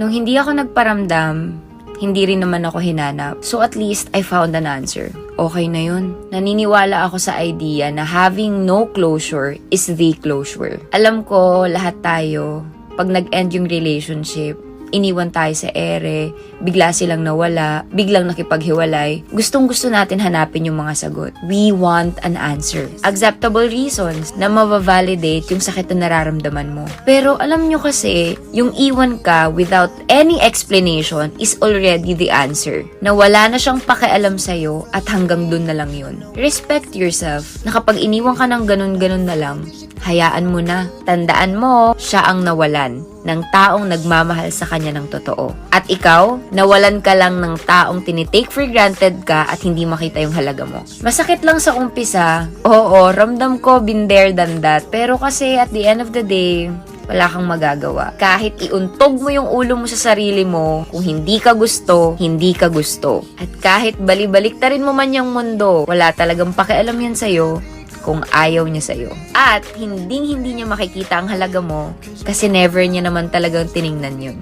Nung hindi ako nagparamdam, hindi rin naman ako hinanap. So at least, I found an answer. Okay na yun. Naniniwala ako sa idea na having no closure is the closure. Alam ko, lahat tayo, pag nag-end yung relationship, iniwan tayo sa ere, bigla silang nawala, biglang nakipaghiwalay, gustong-gusto natin hanapin yung mga sagot. We want an answer. Acceptable reasons na mabavalidate yung sakit na nararamdaman mo. Pero alam nyo kasi, yung iwan ka without any explanation is already the answer. Na wala na siyang pakialam sa'yo at hanggang dun na lang yun. Respect yourself na kapag iniwan ka ng ganun-ganun na lang, hayaan mo na. Tandaan mo, siya ang nawalan ng taong nagmamahal sa kanya ng totoo. At ikaw, nawalan ka lang ng taong tinitake for granted ka at hindi makita yung halaga mo. Masakit lang sa umpisa. Oo, ramdam ko, been there than that. Pero kasi at the end of the day, wala kang magagawa. Kahit iuntog mo yung ulo mo sa sarili mo, kung hindi ka gusto, hindi ka gusto. At kahit bali-baliktarin mo man yung mundo, wala talagang pakialam yan sa'yo kung ayaw niya sa'yo. At hindi niya makikita ang halaga mo kasi never niya naman talagang tiningnan yun.